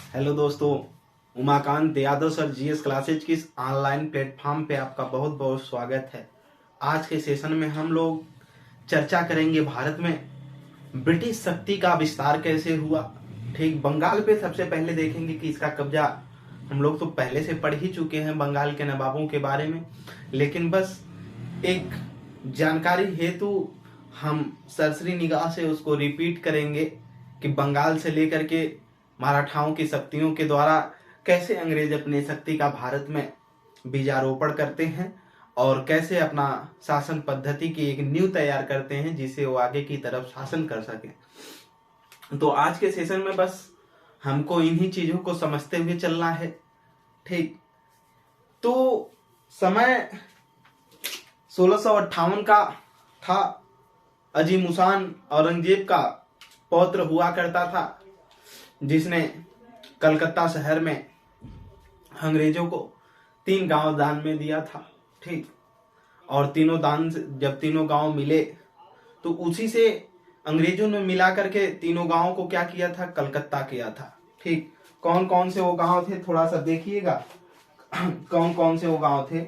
Hello दोस्तों, Umakant Yadav sir GS classes की इस ऑनलाइन प्लेटफॉर्म पे आपका बहुत बहुत स्वागत है। आज के सेशन में हम लोग चर्चा करेंगे भारत में ब्रिटिश शक्ति का विस्तार कैसे हुआ। ठीक, बंगाल पे सबसे पहले देखेंगे कि इसका कब्जा हम लोग तो पहले से पढ़ ही चुके हैं बंगाल के नवाबों के बारे में, लेकिन बस एक जानकारी हेतु हम सरसरी निगाह से उसको रिपीट करेंगे कि बंगाल से लेकर के मराठाओं की शक्तियों के द्वारा कैसे अंग्रेज अपनी शक्ति का भारत में बीजारोपण करते हैं और कैसे अपना शासन पद्धति की एक नींव तैयार करते हैं जिससे वो आगे की तरफ शासन कर सके। तो आज के सेशन में बस हमको इन्हीं चीजों को समझते हुए चलना है। ठीक, तो समय 1658 का था। अजीमुशान औरंगजेब का पौत्र हुआ करता था, जिसने कलकत्ता शहर में अंग्रेजों को 3 गांव दान में दिया था। ठीक, और तीनों दान जब तीनों गांव मिले तो उसी से अंग्रेजों ने मिला करके तीनों गांवों को क्या किया था, कलकत्ता किया था। ठीक, कौन कौन से वो गांव थे थोड़ा सा देखिएगा। कौन कौन से वो गांव थे?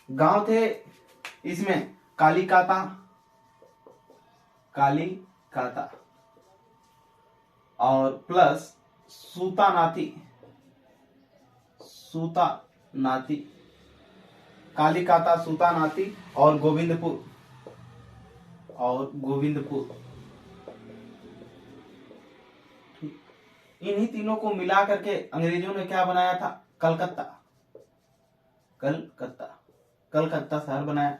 गांव थे इसमें कालीकाता और प्लस सूतानाती, कालीकाता, सूतानाती और गोविंदपुर इन्हीं तीनों को मिला करके अंग्रेजों ने क्या बनाया था, कलकत्ता शहर बनाया।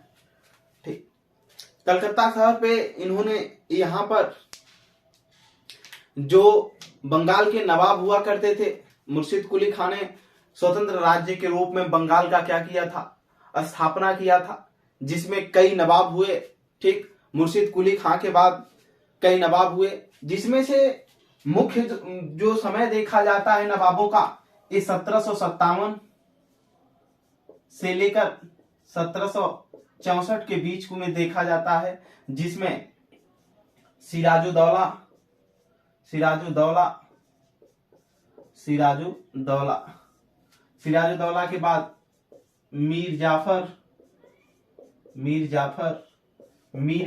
ठीक, कलकत्ता शहर पे इन्होंने यहाँ पर जो बंगाल के नवाब हुआ करते थे, मुर्शिद कुली खान ने स्वतंत्र राज्य के रूप में बंगाल का क्या किया था, स्थापना किया था, जिसमें कई नवाब हुए। ठीक, मुर्शिद कुली खान के बाद कई नवाब हुए, जिसमें से मुख्य जो समय देखा जाता है नवाबों का, इस 1757 से लेकर 1764 के बीच में देखा जाता है, जिसमें सिराजुद्दौला के बाद मीर जाफर, मीर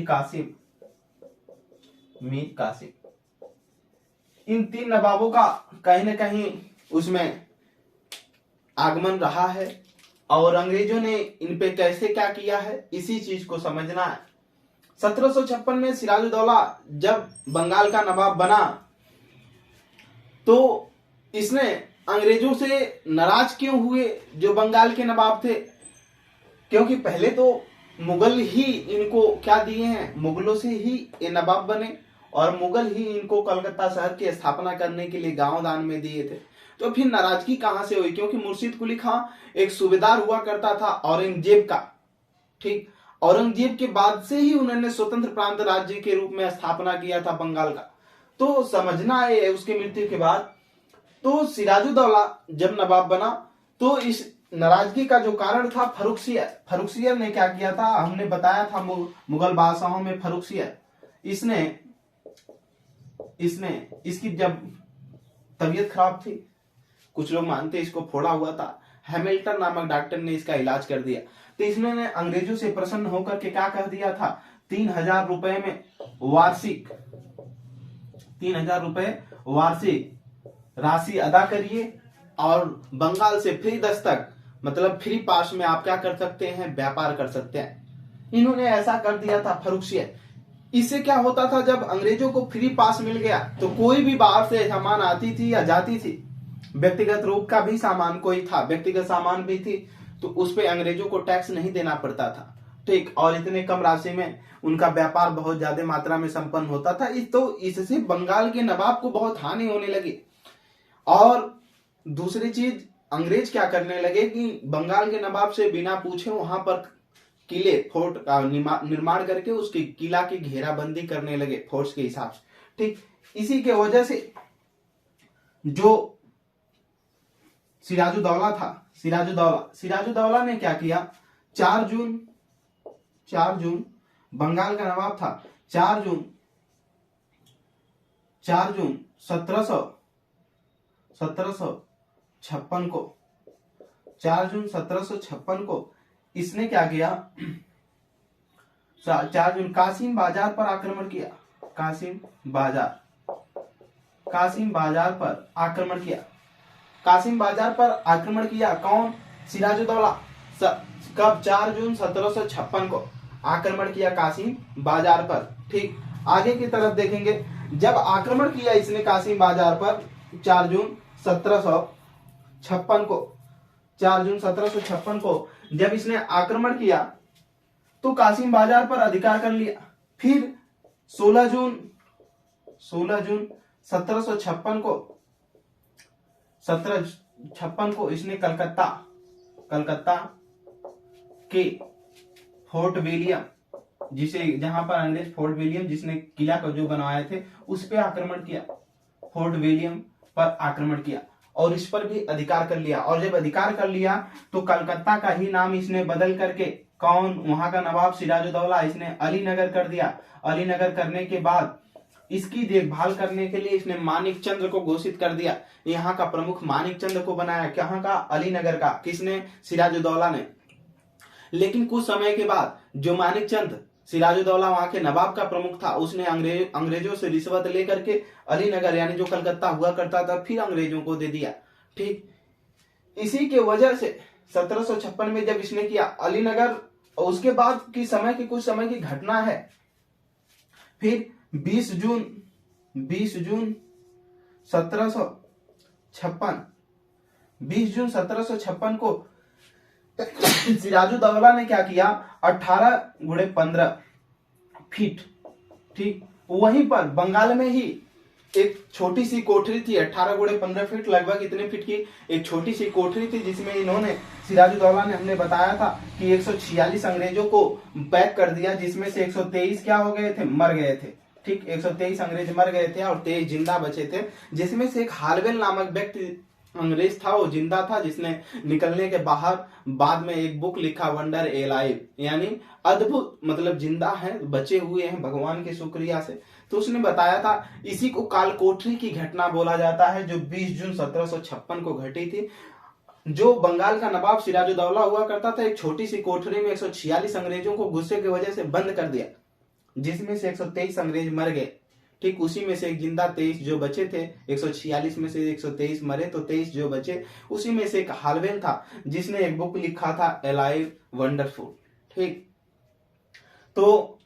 कासिम, इन 3 नवाबों का कहीं न कहीं उसमें आगमन रहा है और अंग्रेजों ने इन पे कैसे क्या किया है, इसी चीज को समझना है। 1756 में सिराजुद्दौला जब बंगाल का नवाब बना तो इसने अंग्रेजों से नाराज क्यों हुए जो बंगाल के नवाब थे? क्योंकि पहले तो मुगल ही इनको क्या दिए हैं, मुगलों से ही ये नवाब बने और मुगल ही इनको कलकत्ता शहर की स्थापना करने के लिए गांव दान में दिए थे। तो फिर नाराजगी कहां से हुई? क्योंकि मुर्शिद कुली खान एक सूबेदार हुआ करता था औरंगजेब का। ठीक, औरंगजेब के बाद से ही उन्होंने स्वतंत्र प्रांत राज्य के रूप में स्थापना किया था बंगाल का। तो समझना है उसके मृत्यु के बाद तो सिराजुद्दौला जब नवाब बना तो इस नाराजगी का जो कारण था फर्रुखसियर ने क्या किया था, हमने बताया था मुगल बादशाहों में फर्रुखसियर, इसकी जब तबीयत खराब थी, कुछ लोग मानते इसको फोड़ा हुआ था, हैमिल्टन नामक डॉक्टर ने इसका इलाज कर दिया। तो इसने अंग्रेजों से प्रसन्न होकर के क्या कह दिया था, 3000 रुपए में वार्षिक 3000 रुपए वार्षिक राशि अदा करिए और बंगाल से फ्री दस्तक, मतलब फ्री पास में आप क्या कर सकते हैं, व्यापार कर सकते हैं। इन्होंने ऐसा कर दिया था फर्रुखसियर। इससे क्या होता था, जब अंग्रेजों को फ्री पास मिल गया तो कोई भी बाहर से सामान आती थी या जाती थी, व्यक्तिगत रूप का भी सामान कोई था, व्यक्तिगत सामान भी थी, तो उस पे अंग्रेजों को टैक्स नहीं देना पड़ता था। ठीक, और इतने कम राशि में उनका व्यापार बहुत ज्यादा मात्रा में संपन्न होता था। तो इससे बंगाल के नवाब को बहुत हानि होने लगी। और दूसरी चीज, अंग्रेज क्या करने लगे कि बंगाल के नवाब से बिना पूछे वहां पर किले फोर्ट का निर्माण करके उसकी किला की घेराबंदी करने लगे फोर्स के हिसाब से। ठीक, इसी के वजह से जो सिराजुद्दौला ने क्या किया, 4 जून बंगाल का नवाब था, 4 4 जून 1756 को 4 जून 1756 को इसने क्या किया, 4 जून कासिम बाजार पर आक्रमण किया। कासिम बाजार पर आक्रमण किया। कासिम बाजार पर आक्रमण किया कौन? सिराजुद्दौला। कब? 4 जून 1756 को आक्रमण किया कासिम बाजार पर। ठीक, आगे की तरफ देखेंगे। जब आक्रमण किया इसने कासिम बाजार पर 4 जून 1756 को, 4 जून 1756 को जब इसने आक्रमण किया तो कासिम बाजार पर अधिकार कर लिया। फिर 16 जून 1756 को इसने कलकत्ता के फोर्ट विलियम, जहां पर अंग्रेज फोर्ट विलियम जिसने किला को जो बनवाए थे उस पे आक्रमण किया। फोर्ट विलियम पर आक्रमण किया और इस पर भी अधिकार कर लिया। और जब अधिकार कर लिया तो कलकत्ता का ही नाम इसने बदल करके कौन? वहां का नवाब सिराजुद्दौला, इसने अलीनगर कर दिया। अलीनगर करने के बाद इसकी देखभाल करने के लिए इसने मानिक चंद्र को घोषित कर दिया। यहाँ का प्रमुख मानिक चंद्र को बनाया। कहाँ का? अलीनगर का। किसने? सिराजुद्दौला ने। लेकिन कुछ समय के बाद जो मानिक चंद सिराजुद्दौला वहां के नवाब का प्रमुख था, उसने अंग्रेजों से रिश्वत लेकर के अलीनगर यानी जो कलकत्ता हुआ करता था फिर अंग्रेजों को दे दिया। ठीक, इसी के वजह से 1756 में जब इसने किया अलीनगर, उसके बाद की कुछ समय की घटना है। फिर 20 जून 1756 को सिराजुद्दौला ने क्या किया? 18 गुणे 15 फीट, ठीक, वहीं पर बंगाल में ही एक छोटी सी कोठरी थी। 18 गुणे 15 फीट लगभग इतने फीट की एक छोटी सी कोठरी थी, जिसमें इन्होंने सिराजुद्दौला ने हमने बताया था कि 146 अंग्रेजों को पैक कर दिया, जिसमें से 123 क्या हो गए थे? मर गए थे। ठीक, 123 अंग्रेज मर गए थे और 23 जिंदा बचे थे, जिसमें से एक हार्वेल नामक व्यक्ति अंग्रेज था, वो जिंदा था, जिसने निकलने के बाद में एक बुक लिखा वंडर एलाइव, यानी अद्भुत, मतलब जिंदा है, बचे हुए हैं भगवान के शुक्रिया से। तो उसने बताया था, इसी को कालकोठरी की घटना बोला जाता है, जो 20 जून 1756 को घटी थी। जो बंगाल का नवाब सिराजुद्दौला हुआ करता था, एक छोटी सी कोठरी में 146 अंग्रेजों को गुस्से की वजह से बंद कर दिया, जिसमें से 123 अंग्रेज मर गए। ठीक, उसी में से एक जिंदा, 23 जो बचे थे। 146 में से 123 मरे तो 23 जो बचे, उसी में से एक हार्वेल था, जिसने एक बुक लिखा था एलाइव वंडरफुल। ठीक, तो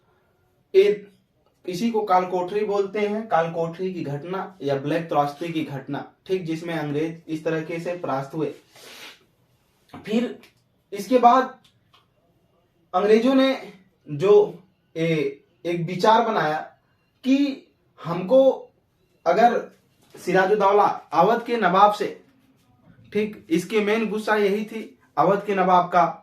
इसी को कालकोठरी बोलते हैं, कालकोठरी की घटना या ब्लैक त्रासदी की घटना। ठीक, जिसमें अंग्रेज इस तरीके से परास्त हुए। फिर इसके बाद अंग्रेजों ने जो एक विचार बनाया कि हमको अगर सिराजुद्दौला अवध के नवाब से, ठीक, इसके मेन गुस्सा यही थी अवध के नवाब का,